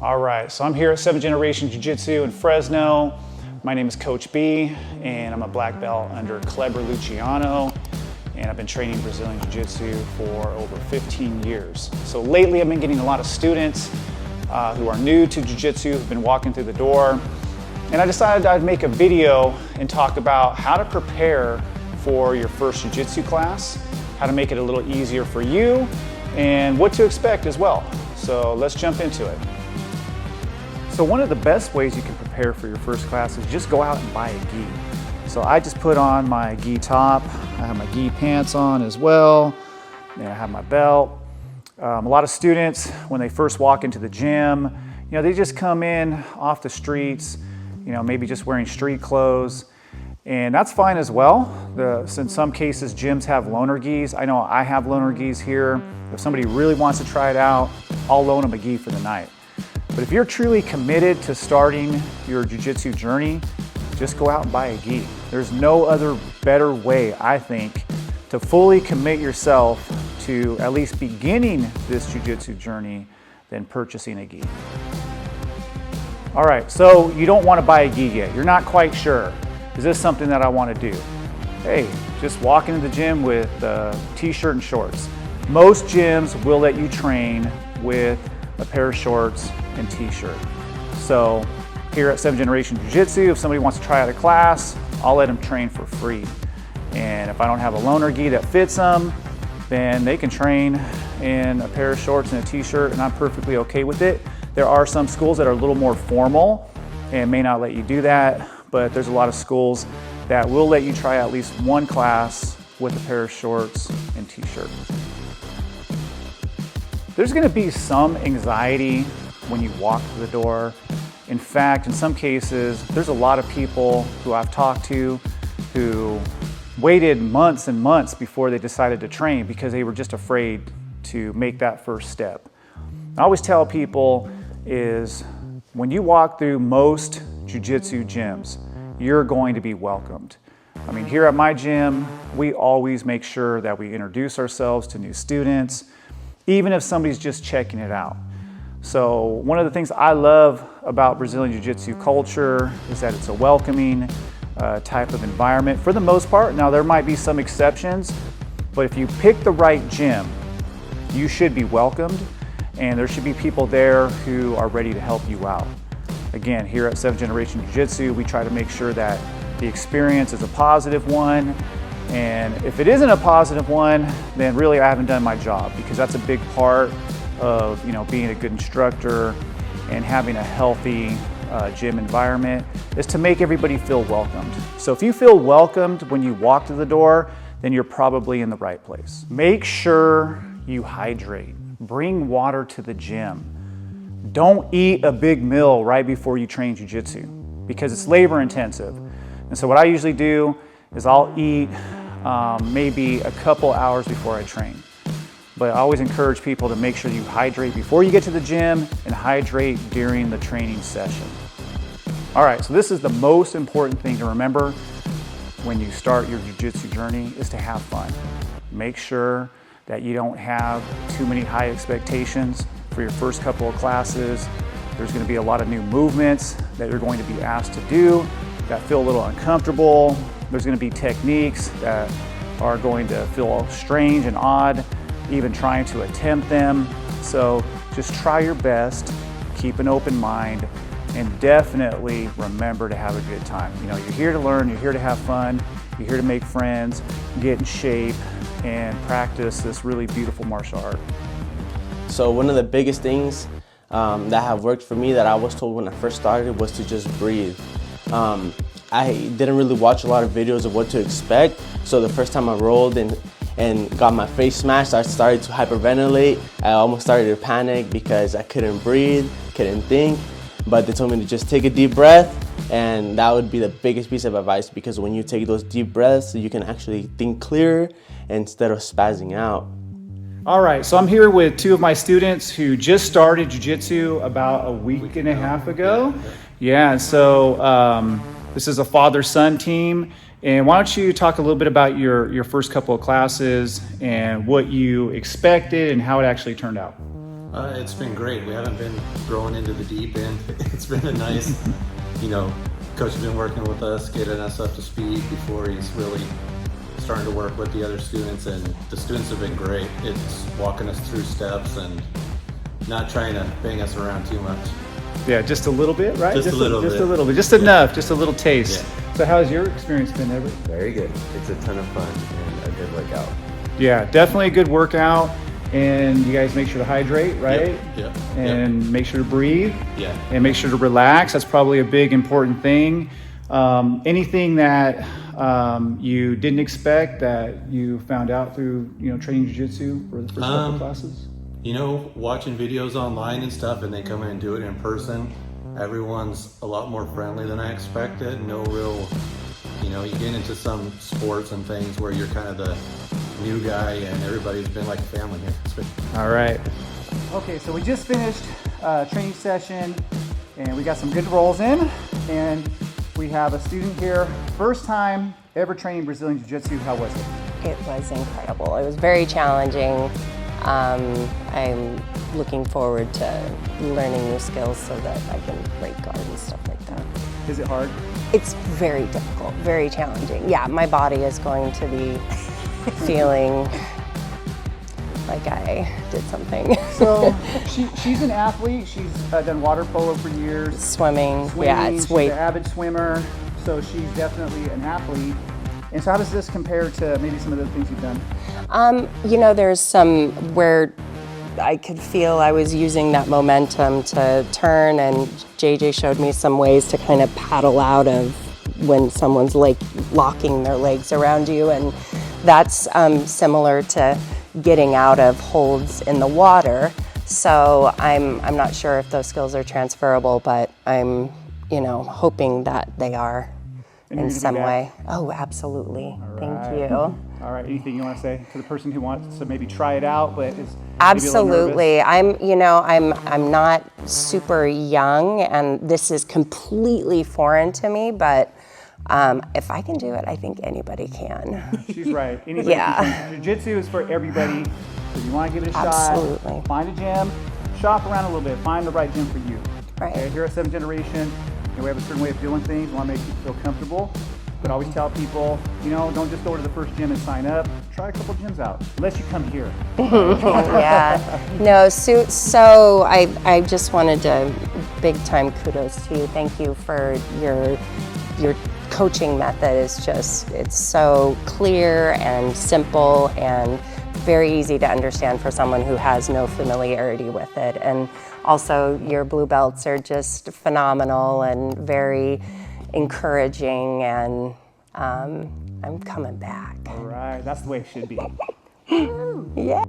All right, so I'm here at 7th Generation Jiu-Jitsu in Fresno. My name is Coach B, and I'm a black belt under Kleber Luciano, and I've been training Brazilian Jiu-Jitsu for over 15 years. So lately I've been getting a lot of students who are new to Jiu-Jitsu, who've been walking through the door, and I decided I'd make a video and talk about how to prepare for your first Jiu-Jitsu class, how to make it a little easier for you, and what to expect as well. So let's jump into it. So one of the best ways you can prepare for your first class is just go out and buy a gi. So I just put on my gi top, I have my gi pants on as well, and I have my belt. A lot of students, when they first walk into the gym, they just come in off the streets, maybe just wearing street clothes, and that's fine as well. In some cases, gyms have loaner gis. I know I have loaner gis here. If somebody really wants to try it out, I'll loan them a gi for the night. But if you're truly committed to starting your jiu-jitsu journey, just go out and buy a gi. There's no other better way, I think, to fully commit yourself to at least beginning this jiu-jitsu journey than purchasing a gi. All right, so you don't want to buy a gi yet. You're not quite sure. Is this something that I want to do? Hey, just walk into the gym with a t-shirt and shorts. Most gyms will let you train with a pair of shorts and t-shirt. So here at 7th Generation Jiu-Jitsu, if somebody wants to try out a class, I'll let them train for free. And if I don't have a loaner gi that fits them, then they can train in a pair of shorts and a t-shirt, and I'm perfectly okay with it. There are some schools that are a little more formal and may not let you do that, but there's a lot of schools that will let you try at least one class with a pair of shorts and t-shirt. There's going to be some anxiety when you walk through the door. In fact, in some cases, there's a lot of people who I've talked to who waited months and months before they decided to train because they were just afraid to make that first step. I always tell people is when you walk through most jiu-jitsu gyms, you're going to be welcomed. I mean, here at my gym, we always make sure that we introduce ourselves to new students, even if somebody's just checking it out. So one of the things I love about Brazilian Jiu-Jitsu culture is that it's a welcoming type of environment for the most part. Now there might be some exceptions, but if you pick the right gym, you should be welcomed, and there should be people there who are ready to help you out. Again, here at 7th Generation Jiu-Jitsu, we try to make sure that the experience is a positive one, and if it isn't a positive one, then really I haven't done my job, because that's a big part of being a good instructor and having a healthy gym environment is to make everybody feel welcomed. So if you feel welcomed when you walk to the door, then you're probably in the right place. Make sure you hydrate. Bring water to the gym. Don't eat a big meal right before you train jiu-jitsu because it's labor intensive. And so what I usually do is I'll eat maybe a couple hours before I train. But I always encourage people to make sure you hydrate before you get to the gym and hydrate during the training session. All right, so this is the most important thing to remember when you start your jiu-jitsu journey is to have fun. Make sure that you don't have too many high expectations for your first couple of classes. There's going to be a lot of new movements that you're going to be asked to do that feel a little uncomfortable. There's going to be techniques that are going to feel strange and odd, even trying to attempt them. So just try your best, keep an open mind, and definitely remember to have a good time. You're here to learn, you're here to have fun, you're here to make friends, get in shape, and practice this really beautiful martial art. So one of the biggest things that have worked for me that I was told when I first started was to just breathe. I didn't really watch a lot of videos of what to expect, so the first time I rolled and got my face smashed, I started to hyperventilate. I almost started to panic because I couldn't breathe, couldn't think, but they told me to just take a deep breath, and that would be the biggest piece of advice, because when you take those deep breaths, you can actually think clearer instead of spazzing out. All right, so I'm here with two of my students who just started jiu-jitsu about a week and a half ago. Yeah, so this is a father-son team. And why don't you talk a little bit about your first couple of classes and what you expected and how it actually turned out? It's been great. We haven't been thrown into the deep end. It's been a nice, coach has been working with us, getting us up to speed before he's really starting to work with the other students, and the students have been great. It's walking us through steps and not trying to bang us around too much. Yeah, just a little bit, right? Just a little bit. Just a little bit. Just enough. Just a little taste. Yeah. So how's your experience been, Everett? Very good. It's a ton of fun and a good workout. Yeah, definitely a good workout. And you guys make sure to hydrate, right? Yep. And make sure to breathe. Yeah. And make sure to relax. That's probably a big important thing. Anything that you didn't expect that you found out through training jiu-jitsu for the first couple classes? Watching videos online and stuff, and then coming and do it in person, everyone's a lot more friendly than I expected. No real, you get into some sports and things where you're kind of the new guy, and everybody's been like a family here. It's been... All right. Okay, so we just finished training session, and we got some good rolls in, and we have a student here, first time ever training Brazilian Jiu-Jitsu. How was it? It was incredible. It was very challenging. I'm looking forward to learning new skills so that I can break guard and stuff like that. Is it hard? It's very difficult, very challenging. Yeah, my body is going to be feeling like I did something. So she's an athlete. She's done water polo for years. Swimming. Yeah, it's she's way. an avid swimmer, so she's definitely an athlete. And so how does this compare to maybe some of the things you've done? There's some where I could feel I was using that momentum to turn, and JJ showed me some ways to kind of paddle out of when someone's locking their legs around you, and that's similar to getting out of holds in the water. So I'm not sure if those skills are transferable, but I'm hoping that they are. In some way. Oh, absolutely. Thank you. All right. Anything you want to say to the person who wants to maybe try it out, but is absolutely. I'm not super young, and this is completely foreign to me. But if I can do it, I think anybody can. She's right. Anybody can. Jiu-Jitsu is for everybody. So you want to give it a absolutely. Shot. Find a gym. Shop around a little bit. Find the right gym for you. Right. Okay, here at 7th Generation. We have a certain way of doing things. We want to make you feel comfortable. But I always tell people, don't just go to the first gym and sign up. Try a couple gyms out, unless you come here. Yeah. No, so I just wanted to big time kudos to you. Thank you for your coaching method. It's so clear and simple and very easy to understand for someone who has no familiarity with it. And also, your blue belts are just phenomenal and very encouraging, and I'm coming back. All right, that's the way it should be. Yeah.